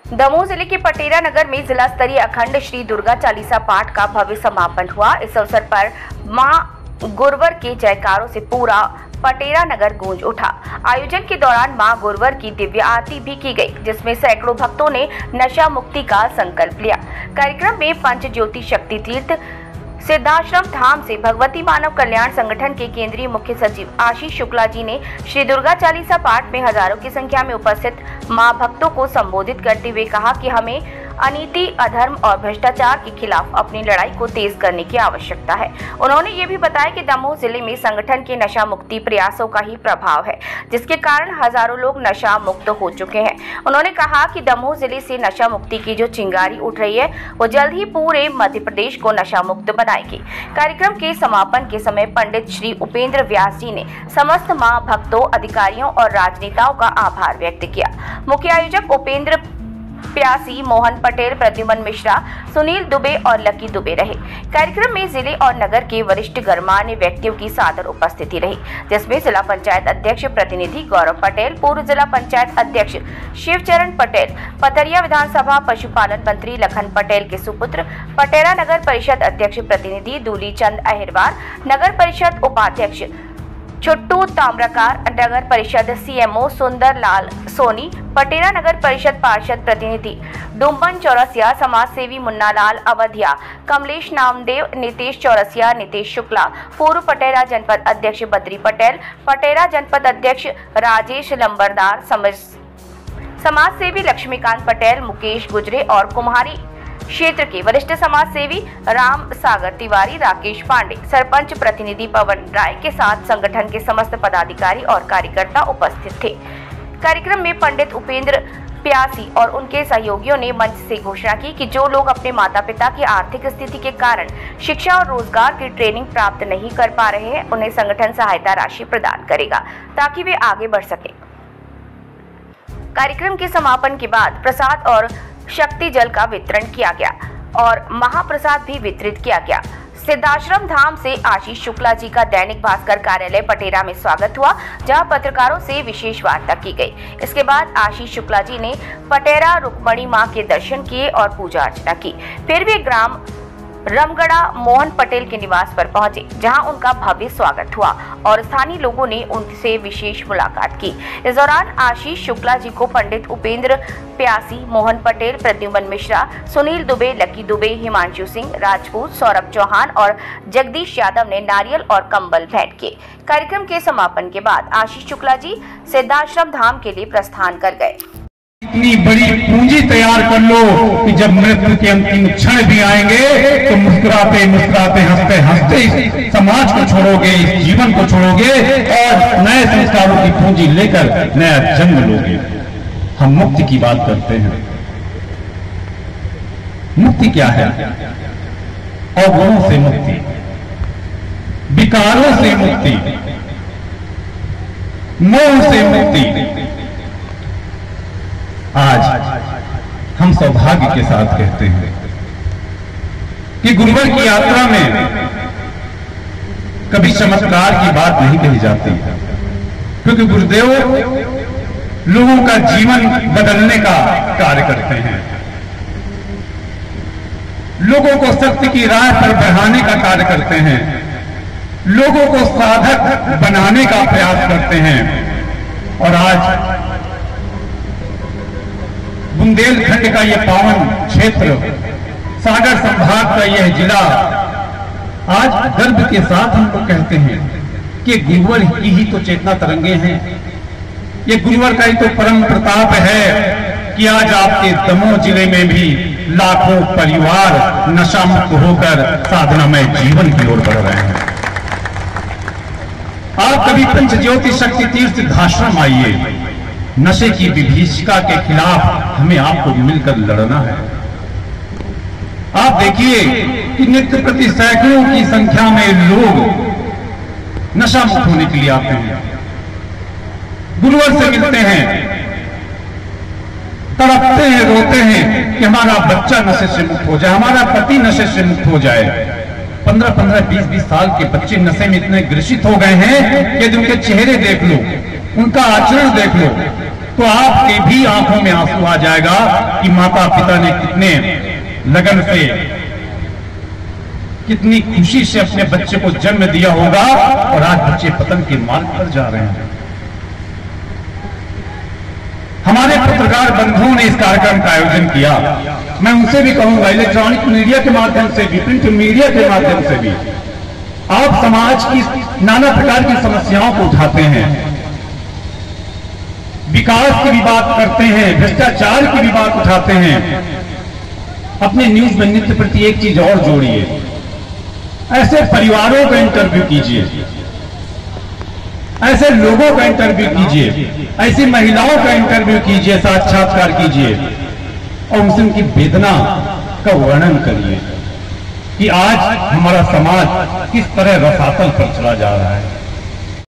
दमोह जिले के पटेरा नगर में जिला स्तरीय अखंड श्री दुर्गा चालीसा पाठ का भव्य समापन हुआ। इस अवसर पर मां गुरवर के जयकारों से पूरा पटेरा नगर गूंज उठा। आयोजन के दौरान मां गुरवर की दिव्य आरती भी की गई, जिसमें सैकड़ों भक्तों ने नशा मुक्ति का संकल्प लिया। कार्यक्रम में पंच ज्योति शक्ति तीर्थ सिद्धाश्रम धाम से भगवती मानव कल्याण संगठन के केंद्रीय मुख्य सचिव आशीष शुक्ला जी ने श्री दुर्गा चालीसा पाठ में हजारों की संख्या में उपस्थित मां भक्तों को संबोधित करते हुए कहा कि हमें अनीति, अधर्म और भ्रष्टाचार के खिलाफ अपनी लड़ाई को तेज करने की आवश्यकता है। उन्होंने ये भी बताया कि दमोह जिले में संगठन के नशा मुक्ति प्रयासों का ही प्रभाव है, जिसके कारण हजारों लोग नशा मुक्त हो चुके हैं। उन्होंने कहा कि दमोह जिले से नशा मुक्ति की जो चिंगारी उठ रही है, वो जल्द ही पूरे मध्य प्रदेश को नशा मुक्त बनाएगी। कार्यक्रम के समापन के समय पंडित श्री उपेंद्र व्यास जी ने समस्त मां भक्तों, अधिकारियों और राजनेताओं का आभार व्यक्त किया। मुख्य आयोजक उपेंद्र प्यासी, मोहन पटेल, प्रद्युमन मिश्रा, सुनील दुबे और लकी दुबे रहे। कार्यक्रम में जिले और नगर के वरिष्ठ गणमान्य व्यक्तियों की सादर उपस्थिति रही, जिसमें जिला पंचायत अध्यक्ष प्रतिनिधि गौरव पटेल, पूर्व जिला पंचायत अध्यक्ष शिवचरण पटेल, पथरिया विधानसभा पशुपालन मंत्री लखन पटेल के सुपुत्र, पटेरा नगर परिषद अध्यक्ष प्रतिनिधि दूली चंद अहिरवार, नगर परिषद उपाध्यक्ष छुट्टू ताम्रकार, नगर परिषद सीएमओ सुंदर लाल सोनी, पटेरा नगर परिषद पार्षद प्रतिनिधि डुम्बन चौरसिया, समाज सेवी मुन्ना लाल अवधिया, कमलेश नामदेव, नितेश चौरसिया, नितेश शुक्ला, पूर्व पटेरा जनपद अध्यक्ष बद्री पटेल, पटेरा जनपद अध्यक्ष राजेश लंबरदार, समाज सेवी लक्ष्मीकांत पटेल, मुकेश गुजरे और कुम्हारी क्षेत्र के वरिष्ठ समाज सेवी राम सागर तिवारी, राकेश पांडे, सरपंच प्रतिनिधि पवन राय के साथ संगठन के समस्त पदाधिकारी और कार्यकर्ता उपस्थित थे। कार्यक्रम में पंडित उपेंद्र प्यासी और उनके सहयोगियों ने मंच से घोषणा की कि जो लोग अपने माता पिता की आर्थिक स्थिति के कारण शिक्षा और रोजगार की ट्रेनिंग प्राप्त नहीं कर पा रहे हैं, उन्हें संगठन सहायता राशि प्रदान करेगा ताकि वे आगे बढ़ सके। कार्यक्रम के समापन के बाद प्रसाद और शक्ति जल का वितरण किया गया और महाप्रसाद भी वितरित किया गया। सिद्धाश्रम धाम से आशीष शुक्ला जी का दैनिक भास्कर कार्यालय पटेरा में स्वागत हुआ, जहां पत्रकारों से विशेष वार्ता की गई। इसके बाद आशीष शुक्ला जी ने पटेरा रुक्मणी मां के दर्शन किए और पूजा अर्चना की। फिर वे ग्राम रमगढ़ा मोहन पटेल के निवास पर पहुंचे, जहां उनका भव्य स्वागत हुआ और स्थानीय लोगों ने उनसे विशेष मुलाकात की। इस दौरान आशीष शुक्ला जी को पंडित उपेंद्र प्यासी, मोहन पटेल, प्रद्युमन मिश्रा, सुनील दुबे, लकी दुबे, हिमांशु सिंह राजपूत, सौरभ चौहान और जगदीश यादव ने नारियल और कंबल भेंट किए। कार्यक्रम के समापन के बाद आशीष शुक्ला जी सिद्धाश्रम धाम के लिए प्रस्थान कर गए। इतनी बड़ी पूंजी तैयार कर लो कि जब मृत्यु के अंतिम क्षण भी आएंगे तो मुस्कुराते मुस्कुराते, हंसते हंसते समाज को छोड़ोगे, इस जीवन को छोड़ोगे और नए संस्कारों की पूंजी लेकर नया जन्म लोगे। हम मुक्ति की बात करते हैं। मुक्ति क्या है? अवगुणों से मुक्ति, विकारों से मुक्ति, मोह से मुक्ति। आज हम सौभाग्य के साथ कहते हैं कि गुरुवर की यात्रा में कभी चमत्कार की बात नहीं कही जाती, क्योंकि गुरुदेव लोगों का जीवन बदलने का कार्य करते हैं, लोगों को सत्य की राह पर बढ़ाने का कार्य करते हैं, लोगों को साधक बनाने का प्रयास करते हैं। और आज बुंदेलखंड का यह पावन क्षेत्र, सागर संभाग का यह जिला आज गर्व के साथ हमको कहते हैं कि गुरुवर की ही तो चेतना तरंगे हैं, ये गुरुवर का ही तो परम प्रताप है कि आज आपके दमोह जिले में भी लाखों परिवार नशा मुक्त होकर साधनामय जीवन की ओर बढ़ रहे हैं। आप कभी पंच ज्योति शक्ति तीर्थ सिद्धाश्रम आइए, नशे की विभीषिका के खिलाफ हमें आपको मिलकर लड़ना है। आप देखिए कि नित्य प्रति सैकड़ों की संख्या में लोग नशा मुक्त होने के लिए आते हैं, गुरुवर से मिलते हैं, तड़पते हैं, रोते हैं कि हमारा बच्चा नशे से मुक्त हो जाए, हमारा पति नशे से मुक्त हो जाए। 15-15, 20-20 साल के बच्चे नशे में इतने ग्रसित हो गए हैं कि यदि उनके चेहरे देख लो, उनका आचरण देख लो, तो आपके भी आंखों में आंसू आ जाएगा कि माता पिता ने कितने लगन से, कितनी खुशी से अपने बच्चे को जन्म दिया होगा और आज बच्चे पतन के मार्ग पर जा रहे हैं। हमारे पत्रकार बंधुओं ने इस कार्यक्रम का आयोजन किया। मैं उनसे भी कहूंगा, इलेक्ट्रॉनिक मीडिया के माध्यम से भी, प्रिंट मीडिया के माध्यम से भी आप समाज की नाना प्रकार की समस्याओं को उठाते हैं, विकास की भी बात करते हैं, भ्रष्टाचार की भी बात उठाते हैं। अपने न्यूज में नित्य प्रति एक चीज और जोड़िए, ऐसे परिवारों का इंटरव्यू कीजिए, ऐसे लोगों का इंटरव्यू कीजिए, ऐसी महिलाओं का इंटरव्यू कीजिए, साक्षात्कार कीजिए और उनसे उनकी वेदना का वर्णन करिए कि आज हमारा समाज किस तरह रसातल पर चला जा रहा है।